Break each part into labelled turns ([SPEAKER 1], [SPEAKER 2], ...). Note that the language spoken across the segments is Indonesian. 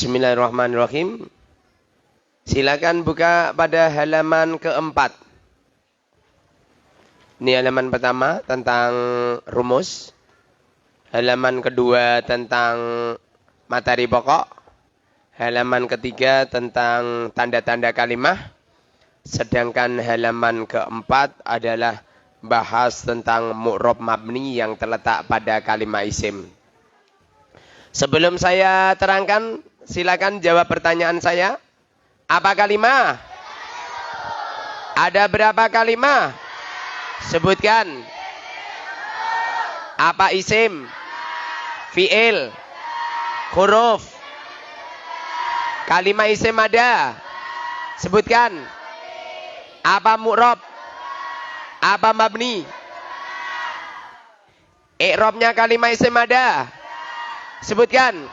[SPEAKER 1] Bismillahirrahmanirrahim. Silakan buka pada halaman keempat. Ini halaman pertama tentang rumus. Halaman kedua tentang materi pokok. Halaman ketiga tentang tanda-tanda kalimah. Sedangkan halaman keempat adalah bahas tentang mu'rab mabni yang terletak pada kalimah isim. Sebelum saya terangkan, silakan jawab pertanyaan saya. Apa kalimah? Ada berapa kalimah? Sebutkan. Apa isim? Fi'il? Huruf? Kalimah isim ada? Sebutkan. Apa mu'rab? Apa mabni? I'rabnya kalimah isim ada? Sebutkan.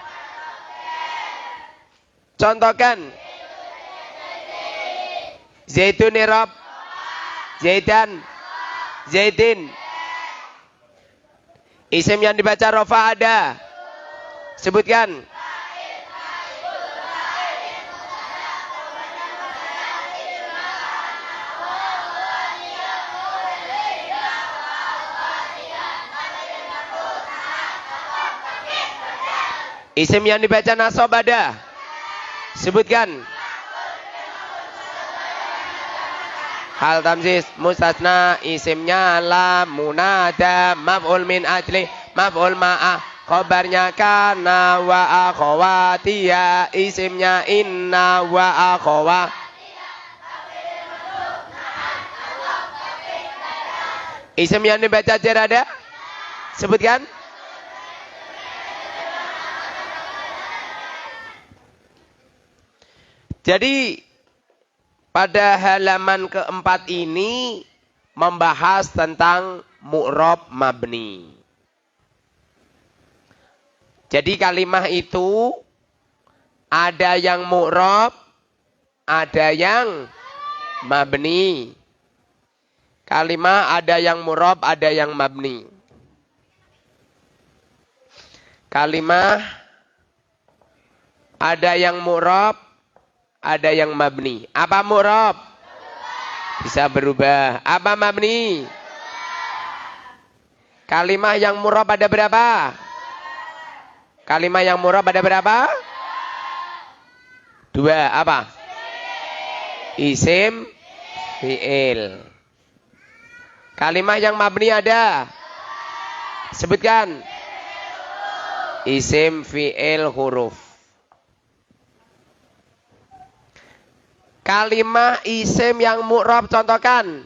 [SPEAKER 1] Contohkan. Zaitun i'rab. Zaitan. Zaitin. Isim yang dibaca rofa ada? Sebutkan. Isim yang dibaca nasab ada? Sebutkan. Hal tamsis mustasna isimnya la munada maf'ul min ajli maf'ul ma'ah khabarnya kana wa akhawatiya isimnya inna wa akhawa. Isim yang dibaca jar ada? Sebutkan. Jadi pada halaman keempat ini membahas tentang mu'rab mabni. Jadi kalimah itu ada yang mu'rab, ada yang mabni. Kalimah ada yang mu'rab, ada yang mabni. Kalimah ada yang mu'rab, ada yang mabni. Apa mu'rab? Bisa berubah. Apa mabni? Kalimah yang mu'rab ada berapa? Kalimah yang mu'rab ada berapa? Dua. Apa? Isim, fi'il. Kalimah yang mabni ada? Sebutkan. Isim, fi'il, huruf. Kalimah isim yang mu'rab contohkan.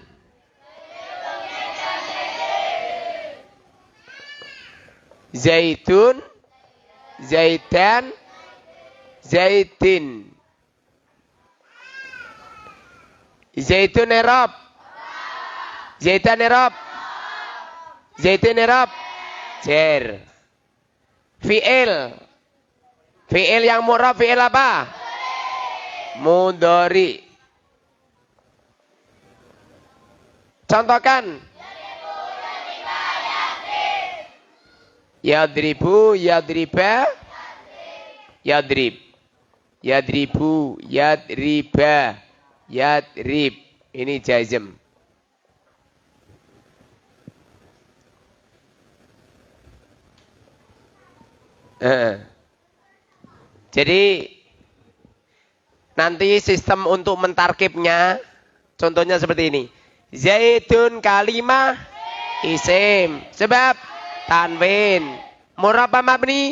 [SPEAKER 1] Zaitun, zaitan, zaitin. Zaitun i'rab. Zaitan i'rab. Zaitin i'rab. Jar. Fi'il. Fi'il yang mu'rab fi'il apa? Mudhari. Contohkan. Yadribu, yadriba, yadrib. Yadribu, yadriba, yadrib. Ini jazm. Jadi nanti sistem untuk mentarkibnya, contohnya seperti ini. Zaitun kalimah isim. Sebab tanwin. Mu'rab apa mabni?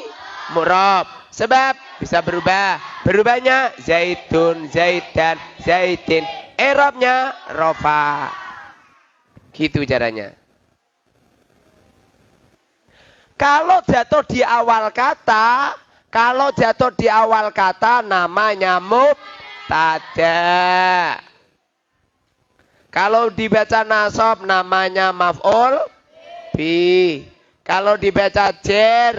[SPEAKER 1] Mu'rab. Sebab bisa berubah. Berubahnya zaitun, zaitan, zaitin. I'rabnya rofa. Gitu caranya. Kalau jatuh di awal kata, namanya mubtada. Kalau dibaca nasab namanya maf'ul bi. Kalau dibaca jar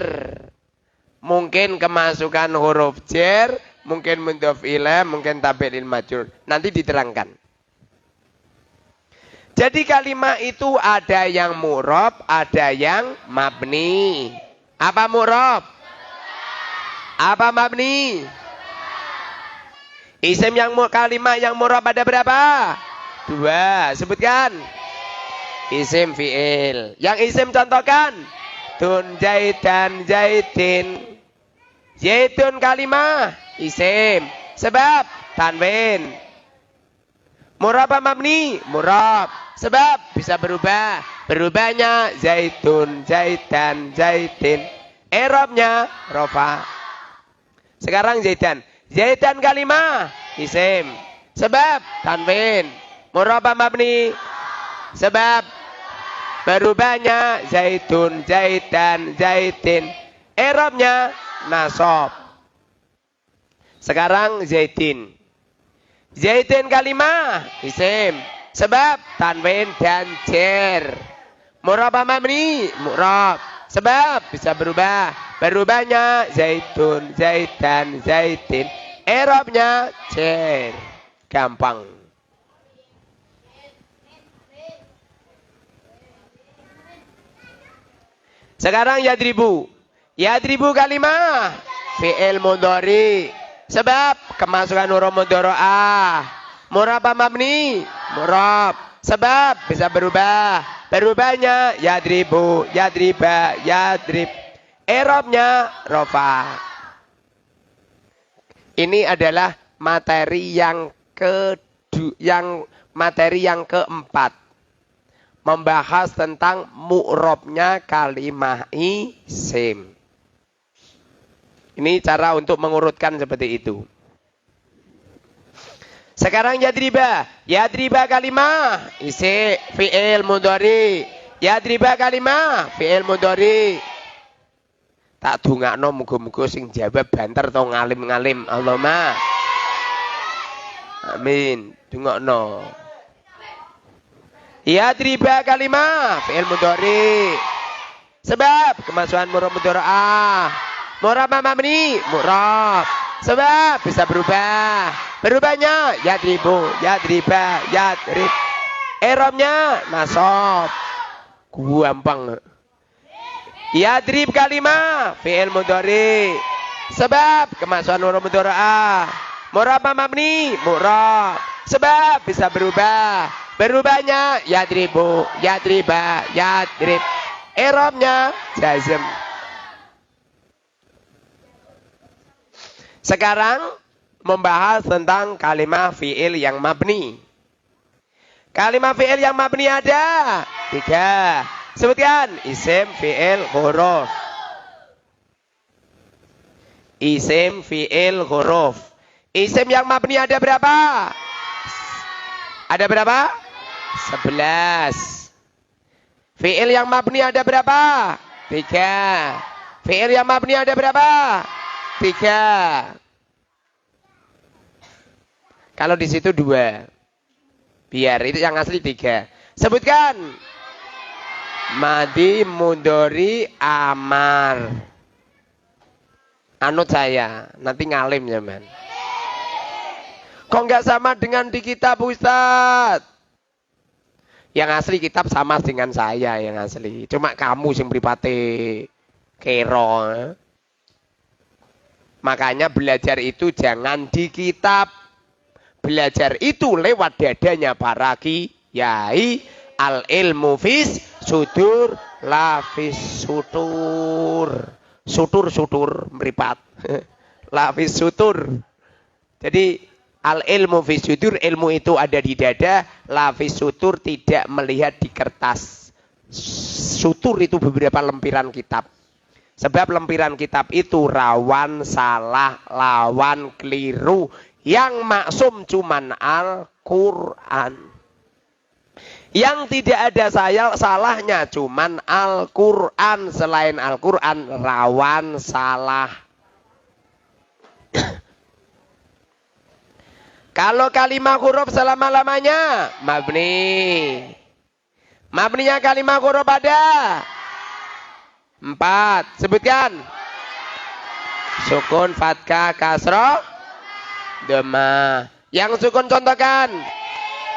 [SPEAKER 1] mungkin kemasukan huruf jar, mungkin mudhof ilaih, mungkin tabi'il majrur. Nanti diterangkan. Jadi kalimat itu ada yang mu'rab, ada yang mabni. Apa mu'rab? Apa mabni? Isim yang kalimat yang murab ada berapa? 2. Sebutkan. Isim fi'il. Yang isim contohkan. Tun jaitan jaitin. Zaitun kalimah. Isim. Sebab tanwin. Murab apa mabni? Murab. Sebab bisa berubah. Berubahnya zaitun, zaitan, zaitin. I'rabnya rofa. Sekarang zaitan. Zaitan kalimah. Isim. Sebab tanwin. Murab apa mabni? Sebab berubahnya zaitun, zaitan, zaitin. I'rabnya nasab. Sekarang zaitin. Zaitin kalimah. Isim. Sebab tanwin dan jer. Murab apa mabni? Murab. Sebab bisa berubah. Berubahnya zaitun, zaitan, zaitin. I'rabnya jer. Gampang. Sekarang yadribu. Yadribu kalimah. Fi'il mudhari. Sebab kemasukan huruf mudhari'ah. Murab apa mabni? Murab. Sebab bisa berubah. Berubahnya yadribu, yadriba, yadrib. I'rabnya rofa. Ini adalah materi yang keempat. Membahas tentang mu'rabnya kalimah isim. Ini cara untuk mengurutkan seperti itu. Sekarang yadriba. Yadriba kalimah. Isi fi'il mudhari. Yadriba kalimah. Fi'il mudhari. Tak dungakno muga-muga sing jawab banter to ngalim-ngalim. Allahumma. Amin. Dungakno. Yadriba kalimah. Fi'il mudhari. Sebab kemasukan murab mudhari'ah. Murab mabni. Murab. Sebab bisa berubah. Berubahnya yadribu, yadriba, yadrib. I'rabnya nasab. Gampang. Yadrib kalimah fi'il mudhari. Sebab kemasukan huruf mudhari'ah. Murab mabni, murab. Sebab bisa berubah. Berubahnya yadribu, yadriba, yadrib. I'rabnya jazm. Sekarang membahas tentang kalimah fi'il yang mabni. Kalimah fi'il yang mabni ada 3. Sebutkan. Isim, fi'il, huruf. Isim, fi'il, huruf. Isim yang mabni ada berapa? Ada berapa? 11. Fi'il yang mabni ada berapa? 3. Fi'il yang mabni ada berapa? 3. Kalau di situ 2. Biar itu yang asli 3. Sebutkan. Madi, mudhari, amar. Anut saya, nanti ngalim ya man. Kok nggak sama dengan di kitab Ustadz? Yang asli kitab sama dengan saya yang asli. Cuma kamu yang mripate kero. Makanya belajar itu jangan di kitab. Belajar itu lewat dadanya para kiai. Al ilmu fis sudur lafis sutur. Sutur meripat. Lafis sutur. Jadi al ilmu fis sudur, ilmu itu ada di dada. Lafis sutur tidak melihat di kertas. Sutur itu beberapa lempiran kitab. Sebab lempiran kitab itu rawan salah, lawan keliru. Yang maksum cuman Al-Quran. Yang tidak ada salahnya cuman Al-Quran. Selain Al-Quran rawan salah. Kalau kalimah huruf selama-lamanya mabni. Mabninya kalimah huruf ada 4. Sebutkan. Sukun, fathah, kasroh, dhamma. Yang sukun contohkan.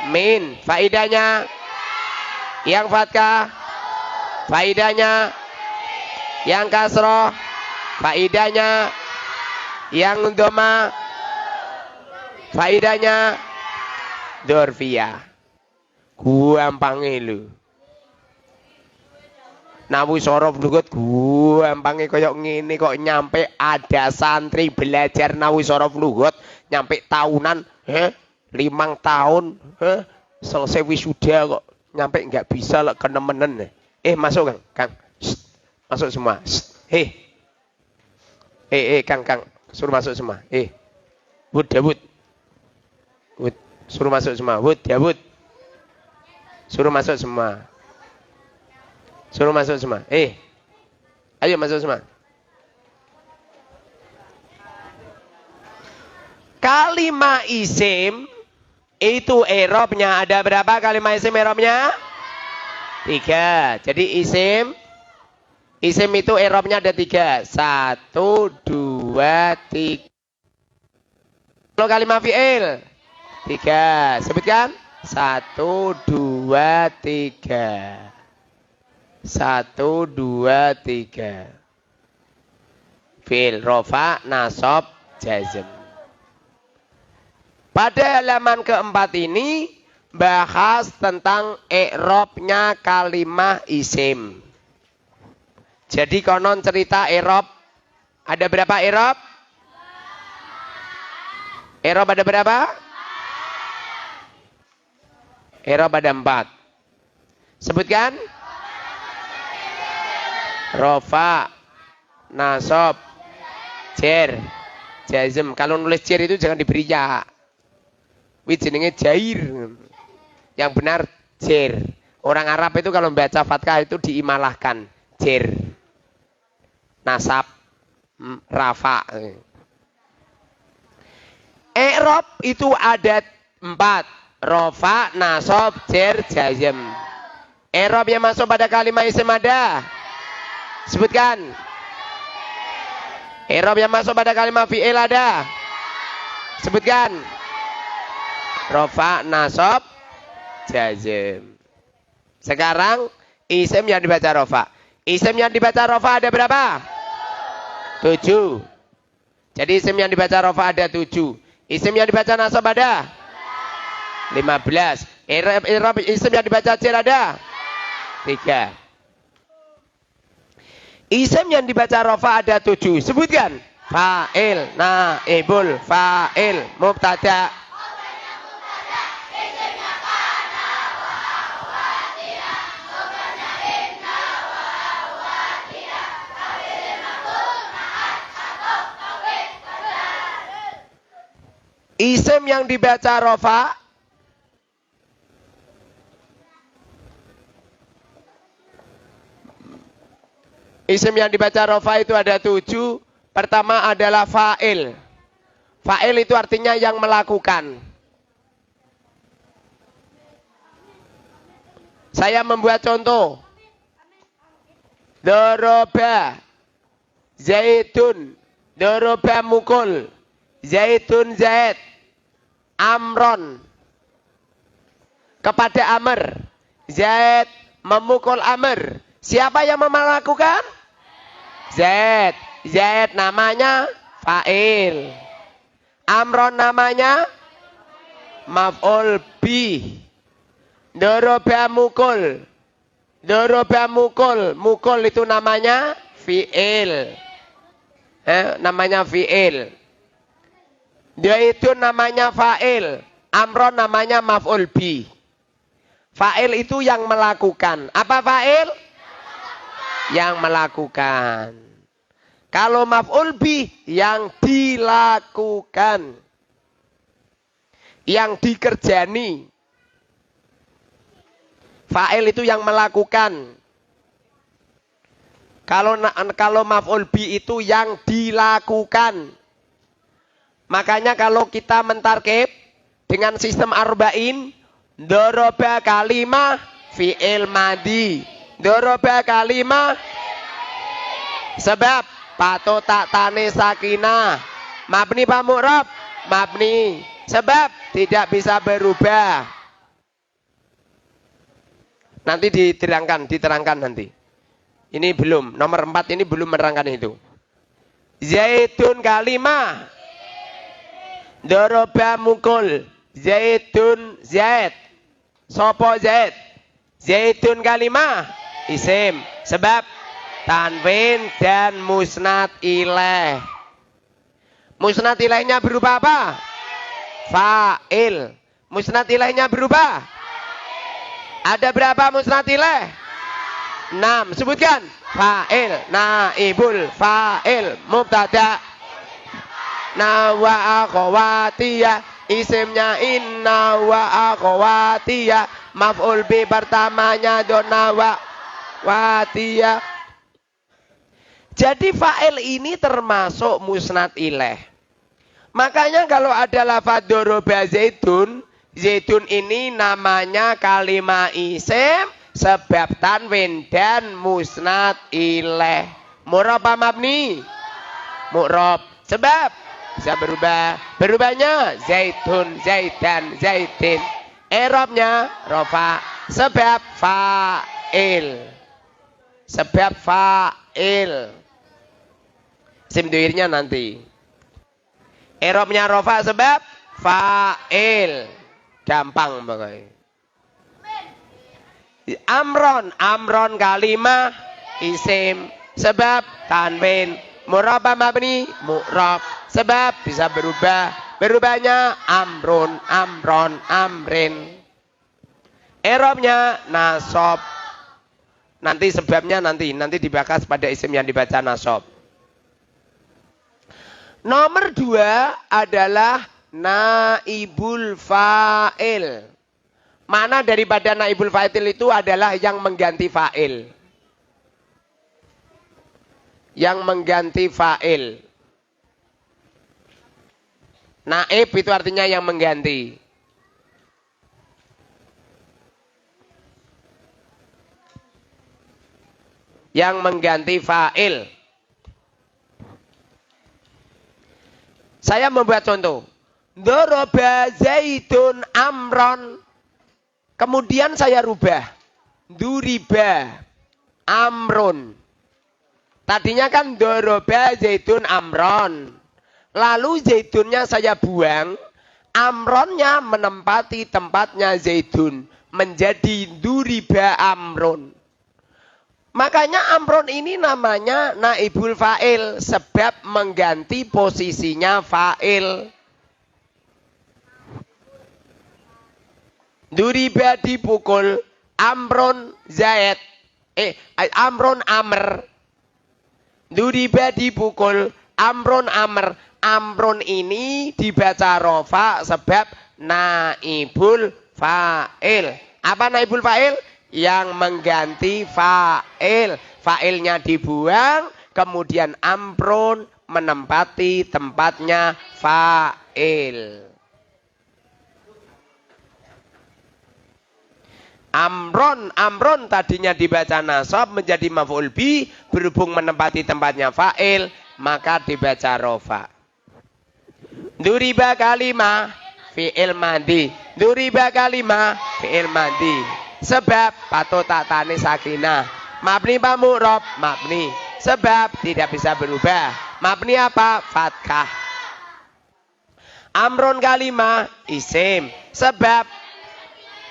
[SPEAKER 1] Min. Faidahnya. Yang fathah. Faidahnya. Yang kasroh. Faidahnya. Yang dhamma. Faidahnya dzarfiyah. Gampangnya lho. Nawu sorof lugut gampangnya koyok ngene kok nyampe ada santri belajar nawu sorof lugut nyampe tahunan 5 tahun selesai wisuda kok nyampe nggak bisa lah kenemenen. Masuk Kang. Shh. Masuk semua. Kang suruh masuk semua. Wud suruh masuk semua. Wud suruh masuk semua. Suruh masuk semua. Ayo masuk semua. Kalimah isim itu i'rabnya ada berapa kalimah isim i'rabnya? 3. Jadi isim itu i'rabnya ada 3. 1, 2, 3. Kalau kalimah fi'il 3. Sebutkan. 1, 2, 3. 1, 2, 3. Fi'il, rofa, nasab, jazm. Pada halaman keempat ini bahas tentang i'rabnya kalimah isim. Jadi konon cerita i'rab ada berapa i'rab? I'rab ada berapa? I'rab ada 4. Sebutkan. Rofa, nasab, jer, jazm. Kalau nulis jer itu jangan diberi ya. Wih jenenge jair. Yang benar jer. Orang Arab itu kalau membaca fathah itu diimalahkan. Jer. Nasab, rafa. I'rab itu ada 4. Rofa, nasab, jer, jazm. I'rab yang masuk pada kalimah isim ada. Sebutkan. I'rab yang masuk pada kalimah fi'il ada. Sebutkan. Rofa, nasab, jazm. Sekarang isim yang dibaca rofa. Isim yang dibaca rofa ada berapa? 7. Jadi isim yang dibaca rofa ada 7. Isim yang dibaca nasab ada 15. I'rab isim yang dibaca jer ada 3. Isim yang dibaca rofa ada 7. Sebutkan. Fa'il, naibul, fa'il, mubtada. Isim yang dibaca rofa isim yang dibaca rofa itu ada 7. Pertama adalah fa'il. Fa'il itu artinya yang melakukan. Saya membuat contoh. Doroba Zaitun. Doroba mukul. Zaitun Zaid. Amron. Kepada Amr. Zaid memukul Amr. Siapa yang melakukan? Zaid. Zaid namanya fa'il. Amron namanya maf'ul bih. Doroba mukul. Doroba mukul. Mukul itu namanya fi'il. Namanya fi'il. Dia itu namanya fa'il. Amron namanya maf'ul bih. Fa'il itu yang melakukan. Apa fa'il? Yang melakukan. Kalau maf'ul bih yang dilakukan. Yang dikerjani. Fa'il itu yang melakukan. Kalau maf'ul bih itu yang dilakukan. Makanya kalau kita mentarkib dengan sistem arba'in, doroba kalimah fi'il madi. Doroba kalimah sebab pato tak tane sakinah. Mabni pamu'rab, mabni. Sebab tidak bisa berubah. Nanti diterangkan nanti. Ini belum, nomor 4 ini belum menerangkan itu. Zaitun kalimah. Doroba mukul. Zaidun Zaid. Sopo Zaid? Zaidun kalimah isim. Sebab tanwin dan musnad ilaih. Musnad ilaihnya berupa apa? Fa'il. Musnad ilaihnya berupa? Ada berapa musnad ilaih? 6. Sebutkan. Fa'il, naibul fa'il, mubtada, nawa akhawatiyah, isimnya inna wa akhawatiyah, maf'ul bi pertamanya dona wa watiyah. Jadi fa'il ini termasuk musnad ilaih. Makanya kalau ada lafadz doroba zaitun, zaitun ini namanya kalimah isim sebab tanwin dan musnad ilaih. Mu'rab apa mabni? Mu'rab. Sebab bisa berubah. Berubahnya zaitun, zaitan, zaitin. I'rabnya rofa. Sebab fa'il. Sebab fa'il. Isim duirnya nanti. I'rabnya rofa sebab fa'il. Gampang pokoknya. Amron, amron kalimah isim sebab tanwin. Mu'rab apa mabni? Mu'rab. Sebab bisa berubah. Berubahnya amrun, amron, amrin. I'rabnya nasab. Nanti sebabnya nanti dibahas pada isim yang dibaca nasab. Nomor 2 adalah naibul fa'il. Mana daripada naibul fa'il itu adalah yang mengganti fa'il. Yang mengganti fa'il. Naib itu artinya yang mengganti. Yang mengganti fa'il. Saya membuat contoh. Doroba zaitun amron. Kemudian saya rubah. Duriba amron. Tadinya kan doroba zaitun amron. Lalu zaitunnya saya buang. Amronnya menempati tempatnya zaitun. Menjadi duriba amron. Makanya amron ini namanya naibul fa'il. Sebab mengganti posisinya fa'il. Duriba dipukul. Amron zaid. Amron amr. Duriba dipukul. Amron amr. Amron ini dibaca rofa sebab naibul fa'il. Apa naibul fa'il? Yang mengganti fa'il. Fa'ilnya dibuang, kemudian amron menempati tempatnya fa'il. Amron tadinya dibaca nasab menjadi maf'ul bi, berhubung menempati tempatnya fa'il, maka dibaca rofa. Duriba kalimah fi'il madi. Duriba kalimah fi'il madi. Sebab patut tatane sakinah. Mabni apa mu'rab? Mabni. Sebab tidak bisa berubah. Mabni apa? Fathah. Amron kalimah isim. Sebab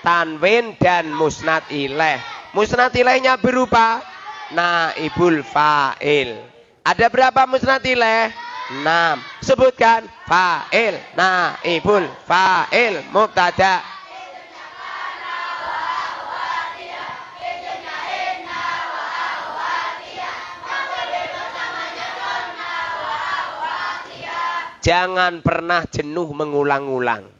[SPEAKER 1] tanwin dan musnad ilaih. Musnad ilaihnya berupa naibul fa'il. Ada berapa musnad ilaih? 6. Sebutkan. Fa'il, naibul fa'il, mubtada. Jangan pernah jenuh mengulang-ulang.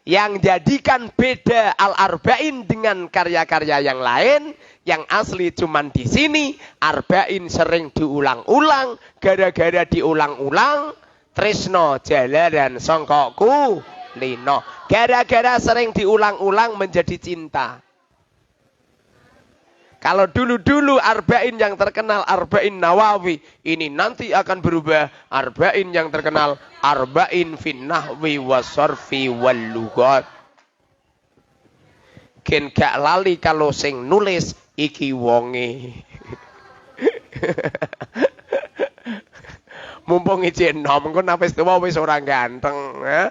[SPEAKER 1] Yang jadikan beda al-arba'in dengan karya-karya yang lain, yang asli cuman di sini, arba'in sering diulang-ulang, gara-gara diulang-ulang, tresno jalaran songkokku lino. Gara-gara sering diulang-ulang menjadi cinta. Kalau dulu-dulu arba'in yang terkenal arba'in Nawawi, ini nanti akan berubah arba'in yang terkenal arba'in fin nahwi wasarfi wal lughat. Gen gak lali kalau sing nulis iki wonge. Mumpung izin nom, engko nafis tua wis orang ganteng, ya.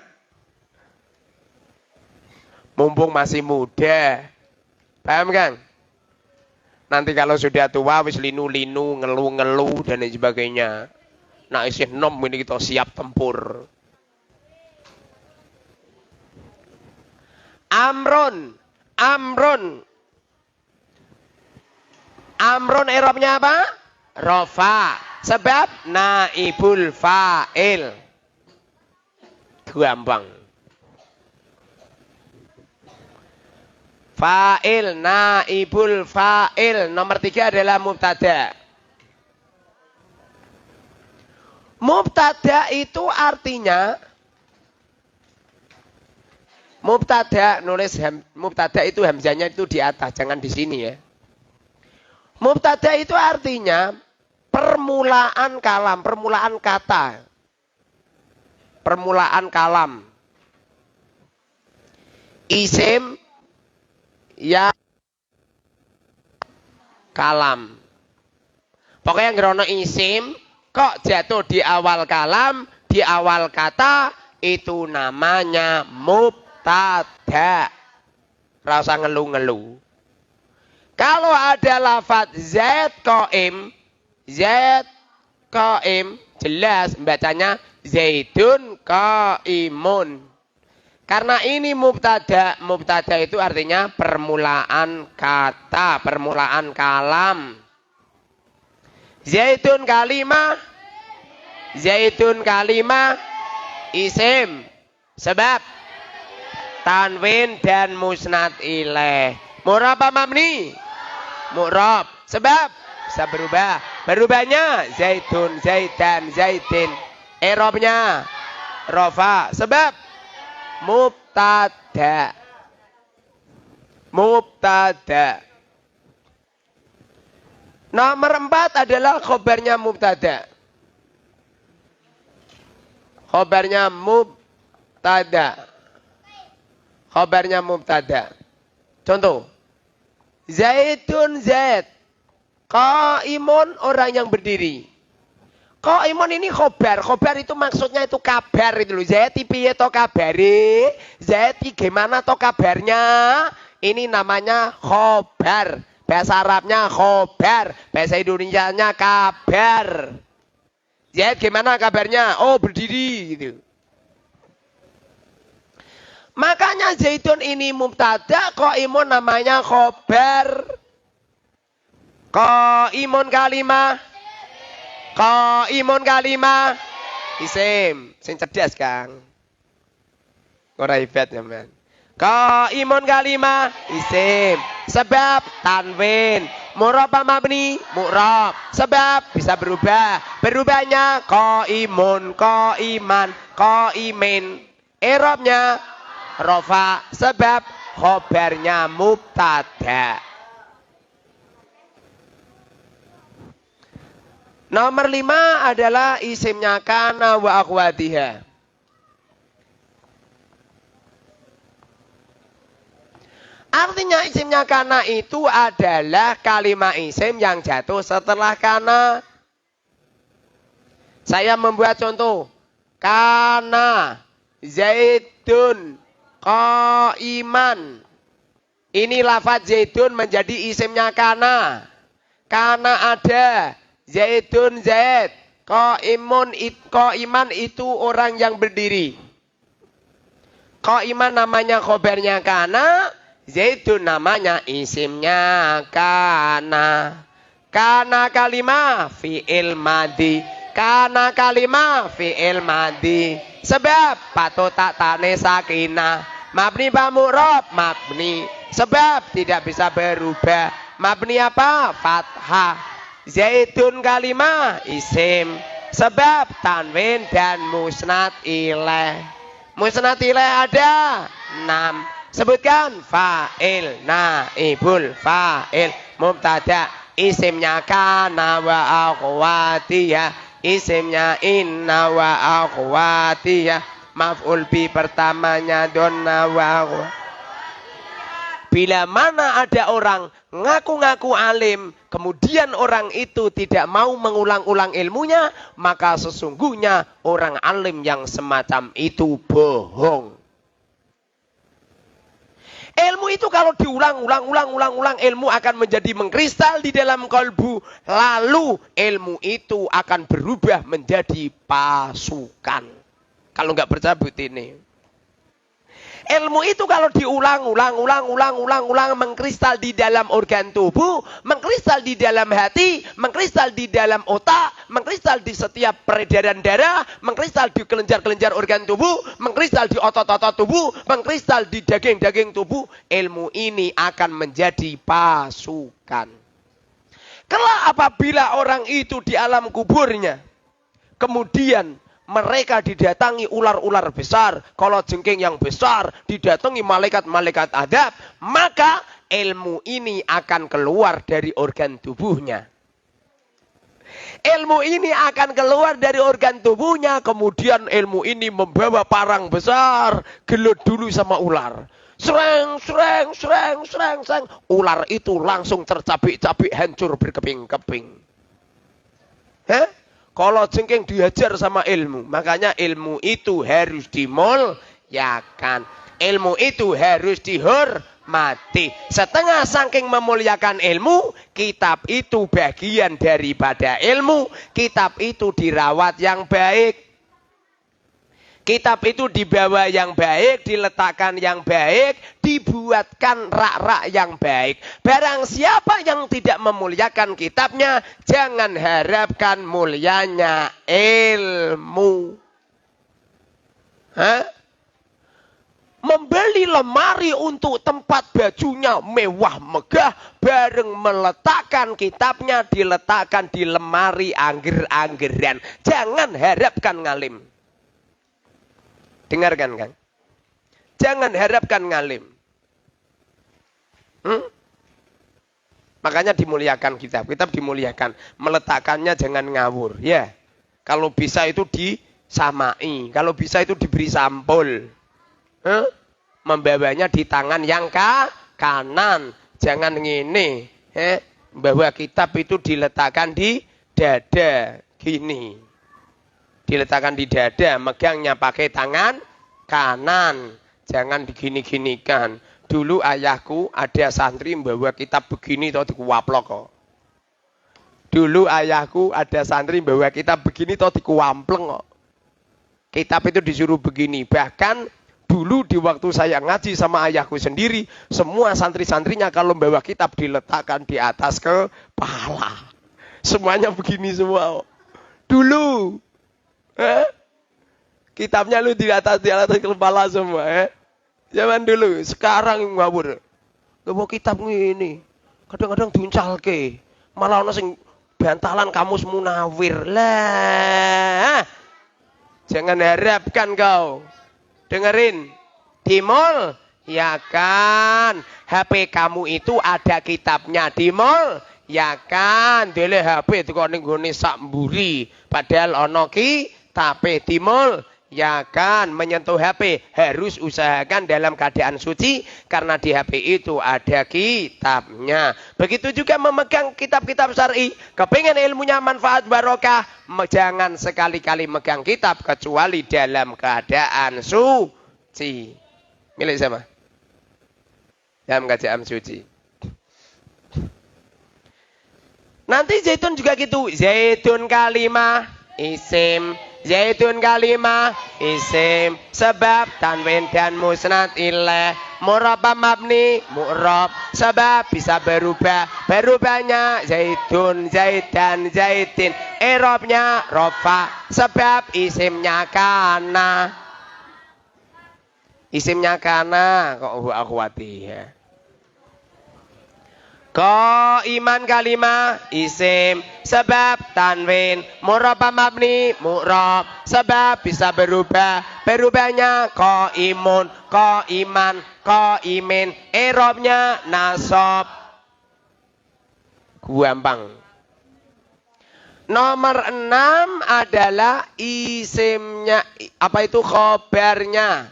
[SPEAKER 1] Mumpung masih muda. Paham, Kang? Nanti kalau sudah tua wis linu-linu, ngeluh-ngeluh dan lain sebagainya. Nah, isih nom ini kita siap tempur. Amrun. Amrun i'rabnya apa? Rafa. Sebab naibul fa'il. Gampang. Fa'il, naibul fa'il. Nomor 3 adalah mubtada. Mubtada itu artinya mubtada, nulis mubtada itu hamzahnya itu di atas, jangan di sini ya. Mubtada itu artinya permulaan kalam, permulaan kata. Permulaan kalam. Isim ya kalam. Pokoknya ngerono isim kok jatuh di awal kalam, di awal kata, itu namanya mubtada. Rasa ngeluh-ngeluh. Kalau ada lafaz zaid qaim, jelas bacanya zaidun qaimun. Karena ini mubtada, mubtada itu artinya permulaan kata, permulaan kalam. Zaidun kalimah, isim, sebab tanwin dan musnad ilaih. Mu'rab apa mabni? Mu'rab. Sebab bisa berubah. Berubahnya zaitun, zaitan, zaitin. I'rabnya rafa. Sebab mubtada. Nomor 4 adalah khobarnya mubtada. Khobarnya mubtada. Contoh. Zaidun zaid. Qaimun orang yang berdiri. Qaimun ini khobar. Khobar itu maksudnya itu kabar itu loh. Zaid piye to kabare? Zaid gimana to kabarnya? Ini namanya khobar. Bahasa Arabnya khobar. Bahasa Indonesianya kabar. Zaid gimana kabarnya? Oh berdiri gitu. Makanya zaitun ini mubtada, qaimun namanya khobar. Qaimun kalimah. Isim. Sing cerdas, Kang. Ora hebat ya, men. Qaimun kalimah, isim. Sebab tanwin. Mu'rab apa mabni? Mu'rab. Sebab bisa berubah. Berubahnya qaimun, qaiman, qaimin. I'rabnya rafa. Sebab khobarnya mubtada. Nomor 5 adalah isimnya kana wa akhwatiha. Artinya isimnya kana itu adalah kalimat isim yang jatuh setelah kana. Saya membuat contoh. Kana zaidun qaiman. Ini lafaz zaidun menjadi isimnya kana. Kana ada. Zaidun zaid. Qaiman itu orang yang berdiri. Qaiman namanya khobarnya kana. Zaidun namanya isimnya kana. Kana kalimah fi'il madi. Kana kalimah fi'il madi. Sebab patut tak tane sakinah. Mabni pa mu'rab? Mabni. Sebab tidak bisa berubah. Mabni apa? Fathah. Zaidun kalimah isim. Sebab tanwin dan musnad ilaih. Musnad ilaih ada 6. Sebutkan fa'il, naibul fa'il, mubtada, isimnya kana wa akhwatiyah, isimnya inna wa akhwatiyah, maf'ul bi pertamanya donna wa bi Bila mana ada orang ngaku-ngaku alim, kemudian orang itu tidak mau mengulang-ulang ilmunya, maka sesungguhnya orang alim yang semacam itu bohong. Ilmu itu kalau diulang-ulang, ilmu akan menjadi mengkristal di dalam kalbu. Lalu ilmu itu akan berubah menjadi pasukan. Kalau nggak percaya bukti ini. Ilmu itu kalau diulang-ulang, mengkristal di dalam organ tubuh, mengkristal di dalam hati, mengkristal di dalam otak, mengkristal di setiap peredaran darah, mengkristal di kelenjar-kelenjar organ tubuh, mengkristal di otot-otot tubuh, mengkristal di daging-daging tubuh, ilmu ini akan menjadi pasukan. Kelak apabila orang itu di alam kuburnya, kemudian mereka didatangi ular-ular besar, kalajengking yang besar, didatangi malaikat-malaikat adab, maka ilmu ini akan keluar dari organ tubuhnya. Ilmu ini akan keluar dari organ tubuhnya, kemudian ilmu ini membawa parang besar, gelut dulu sama ular. Sereng. Ular itu langsung tercabik-cabik, hancur berkeping-keping. Hah? Kalau jengking dihajar sama ilmu. Makanya ilmu itu harus dimuliakan. Ilmu itu harus dihormati. Setengah saking memuliakan ilmu, kitab itu bagian daripada ilmu. Kitab itu dirawat yang baik. Kitab itu dibawa yang baik, diletakkan yang baik, dibuatkan rak-rak yang baik. Barang siapa yang tidak memuliakan kitabnya, jangan harapkan mulianya ilmu. Hah? Membeli lemari untuk tempat bajunya mewah megah, bareng meletakkan kitabnya diletakkan di lemari angger-anggeran. Jangan harapkan ngalim. Dengarkan, Kang. Jangan harapkan ngalim. Makanya dimuliakan kitab. Kitab dimuliakan. Meletakkannya jangan ngawur. Ya. Kalau bisa itu disamai. Kalau bisa itu diberi sampul. Membawanya di tangan yang kanan. Jangan ngene. Bahwa kitab itu diletakkan di dada. Gini. Diletakkan di dada, megangnya pakai tangan kanan. Jangan digini-ginikan. Dulu ayahku ada santri membawa kitab begini atau dikuwaplok kok. Dulu ayahku ada santri membawa kitab begini atau dikuampleng kok. Kitab itu disuruh begini. Bahkan dulu di waktu saya ngaji sama ayahku sendiri, semua santri-santrinya kalau membawa kitab diletakkan di atas kepala. Semuanya begini semua. Dulu. Kitabnya lu di atas kepala semua. Zaman dulu, sekarang ngawur. Bawa kitab ini, kadang-kadang diuncalke. Malah ana sing bantalan kamus Munawir. Lah. Jangan harapkan kau. Dengerin. Dimol, ya kan. HP kamu itu ada kitabnya. Dimol, ya kan. Dele HP itu kok ning gone sak mburi. Padahal ana tapi timul, ya kan, menyentuh HP harus usahakan dalam keadaan suci karena di HP itu ada kitabnya. Begitu juga memegang kitab-kitab syar'i, kepingin ilmunya manfaat barokah, jangan sekali-kali megang kitab kecuali dalam keadaan suci. Milik siapa? Dalam keadaan suci. Nanti zaitun juga gitu, zaitun kalimah isim. Zaitun kalimah isim sebab tanwin dan musnad ilaih murab mabni mu'rab sebab bisa berubahnya zaitun zaitan zaitin i'rabnya rafa sebab isimnya kana kok akhwati ya. Ko iman kalimah isim sebab tanwin murabba mabni mu'rab sebab bisa berubahnya ko imun ko iman ko imin i'rabnya nasab. Gampang. Nomor 6 adalah isimnya, apa itu khobarnya.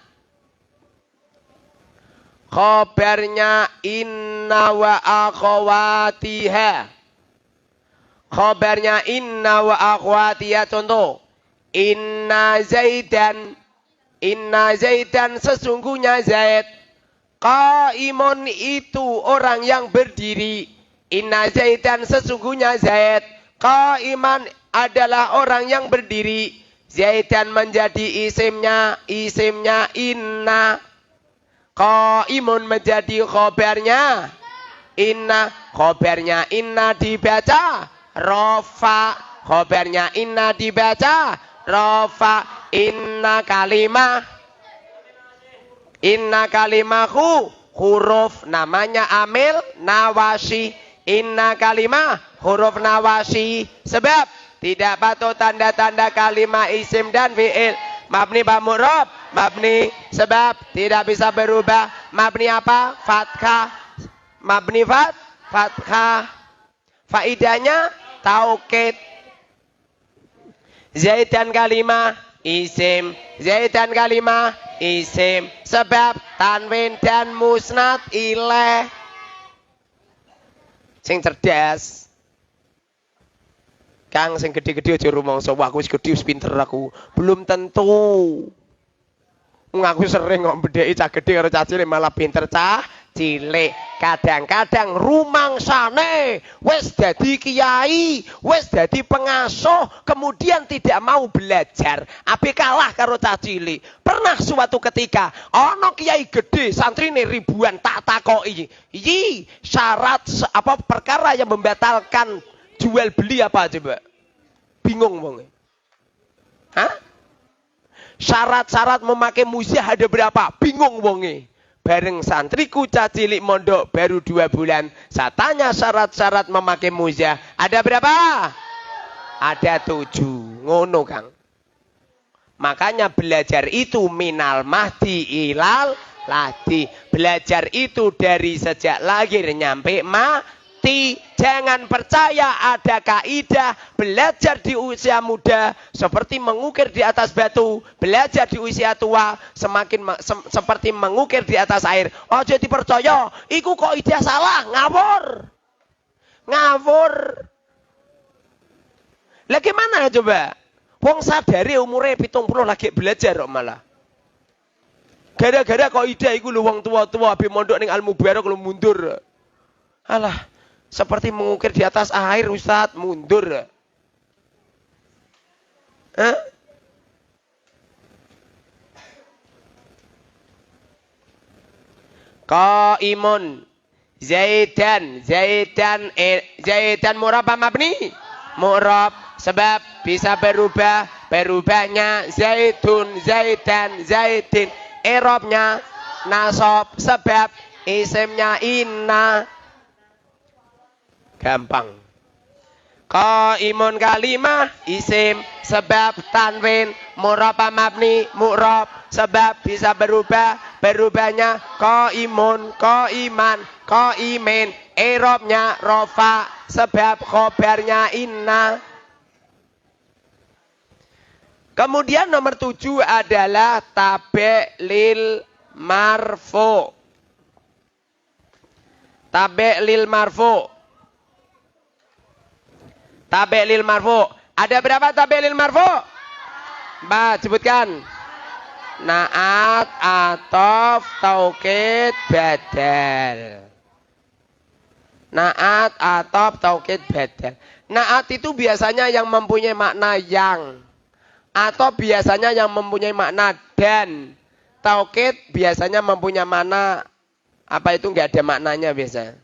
[SPEAKER 1] Khobarnya inna wa akhwatiha. Khobarnya inna wa akhwatiha. Contoh. Inna Zaidan sesungguhnya Zaid. Qaimun itu orang yang berdiri. Inna Zaidan sesungguhnya Zaid. Qaiman adalah orang yang berdiri. Zaidan menjadi isimnya inna. Qaimun menjadi khobarnya inna. Khobarnya inna dibaca rofa. Khobarnya inna dibaca rofa. Inna kalimahu huruf namanya amil nawasi. Inna kalimah huruf nawasi. Sebab tidak patuh tanda-tanda kalimah isim dan fi'il. Mabni ba'mu'rob. Mabni sebab tidak bisa berubah. Mabni apa? Fathah. Mabni fathah. Faidahnya taukid. Zaidan kalimah isim. Zaidan kalimah isim. Sebab tanwin dan musnad ilaih. Sing cerdas. Kang sing gede-gede aja rumangsa, wah aku wis gedhe wis pinter aku. Belum tentu. Aku sering kok bedheki cah gedhe karo cah cilik malah pinter cah cilik. Kadang-kadang rumangsane wis dadi kiai, wis dadi pengasuh, kemudian tidak mau belajar. Ape kalah karo cah cilik. Pernah suatu ketika ana kiai gede, santrine ribuan, tak takoki. Iki syarat apa perkara yang membatalkan jual beli apa coba? Bingung wong. Hah? Syarat-syarat memakai musyah ada berapa? Bingung wonge. Bareng santriku cacilik mondok baru 2 bulan. Saya tanya syarat-syarat memakai musyah. Ada berapa? Ada 7. Ngono Kang. Makanya belajar itu minal mahdi ilal lahdi. Belajar itu dari sejak lahir nyampe mati. Jangan percaya ada kaidah belajar di usia muda seperti mengukir di atas batu, belajar di usia tua seperti mengukir di atas air. Oh jadi percaya, iku kaidah salah, ngawur. Lah gimana coba? Wong sadari umure 70 lagi belajar kok malah. Gara-gara kaidah iku lho wong tua-tua habis mondok ning Al-Mubarak lu mundur. Alah. Seperti mengukir di atas air, Ustaz, mundur. Qaimun. Zaidan mu'rab apa mabni? Mu'rab. Sebab bisa berubah. Berubahnya zaidun, zaidan, zaidin. I'rabnya nasab. Sebab isimnya inna. Gampang. Qaimun kalimah isim sebab tanwin mu'rab mabni mu'rab sebab bisa berubah berubahnya qaimun qaiman qaimin i'rabnya rofa sebab khobarnya inna. Kemudian nomor 7 adalah tabe' lil marfu. Tabe' lil marfu. Tabe' lil marfu. Ada berapa tabe' lil marfu? 4, sebutkan. Naat, atof, taukid, badal. Naat, atof, taukid, badal. Naat itu biasanya yang mempunyai makna yang. Atau biasanya yang mempunyai makna dan. Taukid biasanya mempunyai makna apa itu enggak ada maknanya biasa.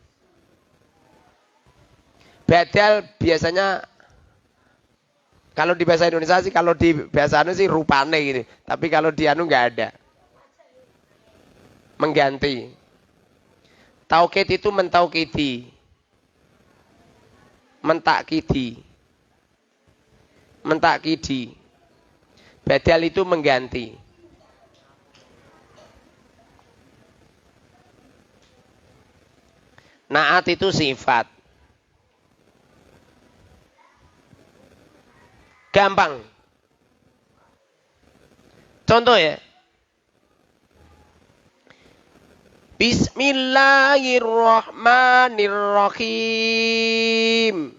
[SPEAKER 1] Badal biasanya kalau di bahasa Indonesia sih, kalau di bahasa anu sih rupane gitu. Tapi kalau di anu enggak ada. Mengganti. Taukid itu mentaukidi. Mentakkidi. Badal itu mengganti. Naat itu sifat. Gampang. Contoh ya. Bismillahirrahmanirrahim.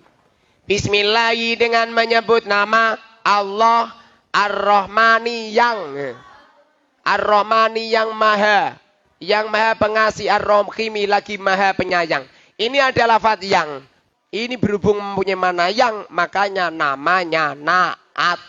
[SPEAKER 1] Bismillahi dengan menyebut nama Allah Ar-Rahmani Ar-Rahmani yang maha pengasih, Ar-Rahimi lagi maha penyayang. Ini adalah lafaz yang. Ini berhubung mempunyai mana yang, makanya namanya naat.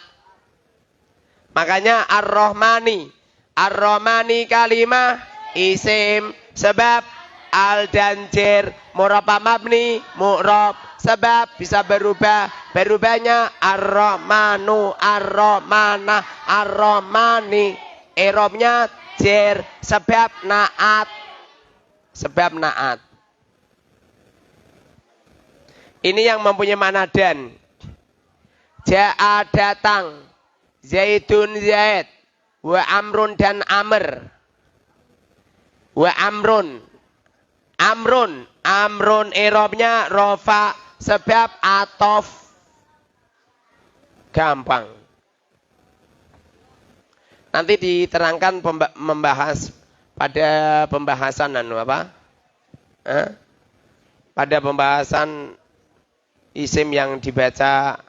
[SPEAKER 1] Makanya Ar-Rahmani. Ar-Rahmani kalimah isim sebab al dan jer murabba mabni mu'rab sebab bisa berubah. Berubahnya Ar-Rahmanu, Ar-Rahmana, Ar-Rahmani. I'rabnya jer sebab naat. Sebab naat. Ini yang mempunyai makna dan. Ja'a datang. Zaidun Zaid. Wa Amrun dan Amr. Wa Amrun. Amrun i'rabnya rofa sebab atof. Gampang. Nanti diterangkan membahas pada pembahasan apa? Pada pembahasan isim yang dibaca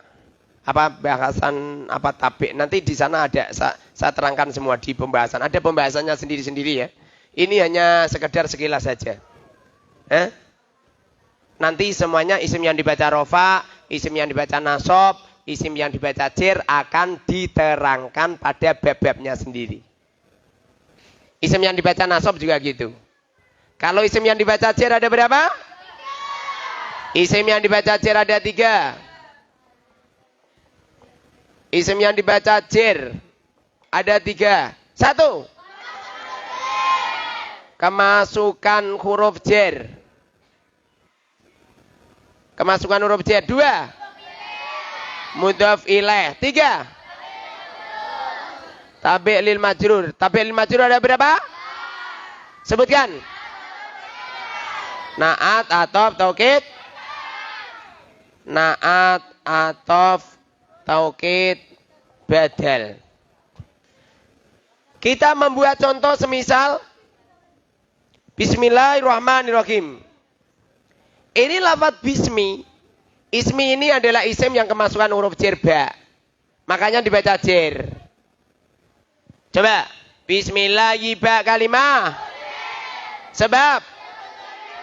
[SPEAKER 1] bahasan tabik. Nanti di sana ada saya terangkan semua di pembahasan. Ada pembahasannya sendiri-sendiri ya. Ini hanya sekedar sekilas saja. Nanti semuanya isim yang dibaca rofa, isim yang dibaca nasab, isim yang dibaca jer akan diterangkan pada bab-babnya sendiri. Isim yang dibaca nasab juga gitu. Kalau isim yang dibaca jer ada berapa? Isim yang dibaca jer ada 3. Isim yang dibaca jer ada 3. 1. Kemasukan huruf jer. Kemasukan huruf jer. 2. Mudhaf ilaih. 3. Tabi' lil majrur. Tabi' lil majrur ada berapa? Sebutkan. Naat, atof, taukid. Naat, atof, taukid, badal. Kita membuat contoh semisal Bismillahirrahmanirrahim. Ini lafaz bismi. Ismi ini adalah isim yang kemasukan huruf jer ba. Makanya dibaca jer. Coba. Bismillahirrahmanirrahim kalimah. Sebab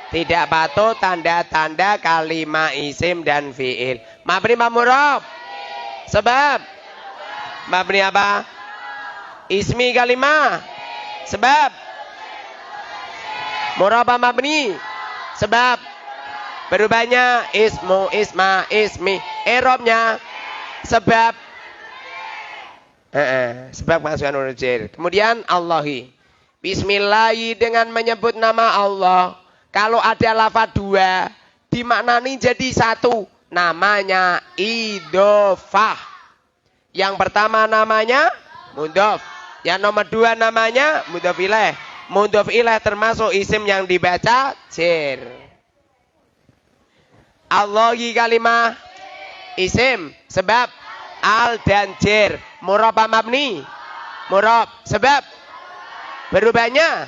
[SPEAKER 1] tidak patuh tanda-tanda kalimah isim dan fi'il. Mabni ma'murab. Sebab mabni apa? Ismi kalimah. Sebab murabba mabni. Sebab berubahnya ismu, isma, ismi. I'rabnya sebab sebab kemasukan huruf jer. Kemudian Allahi. Bismillahi dengan menyebut nama Allah. Kalau ada lafaz 2 dimaknani jadi 1. Namanya idhofah. Yang pertama namanya mudhof. Yang nomor 2 namanya mudhof ilaih. Mudhof ilaih termasuk isim yang dibaca jer. Allahi kalimah isim sebab al dan jer. Murabba mabni. Murab sebab berubahnya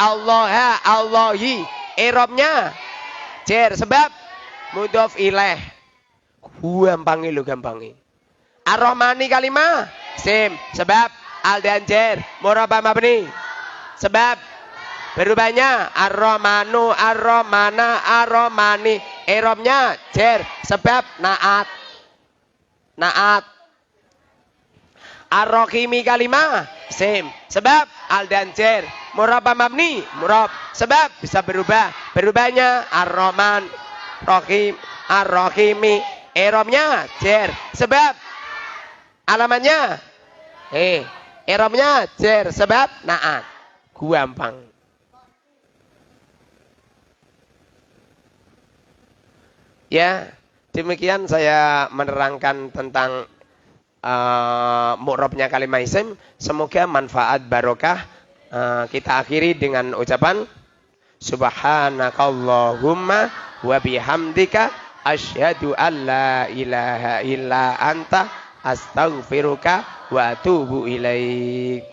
[SPEAKER 1] Allah, Allahi. I'rabnya jer sebab mudhof ilaih. Gampangi lo gampangi. Ar-Rahmani kalimah isim sebab al dan jer. Murabba mabni. Sebab berubahnya Ar-Rahmanu, Ar-Rahmana, Ar-Rahmani. I'rabnya jer sebab naat. Naat. Ar-Rahimi kalimah isim sebab al dan jer. Murabba mabni, murab sebab bisa berubah. Berubahnya Ar-Rahman, Rahim, Ar-Rahimi. I'rabnya jer sebab alamannya i'rabnya jer sebab naat. Gampang. Ya, demikian saya menerangkan tentang mu'rabnya kalimah isim. Semoga manfaat barokah. Kita akhiri dengan ucapan Subhanakallahumma wa bihamdika asyhadu an la ilaha illa anta astaghfiruka wa atubu ilaik.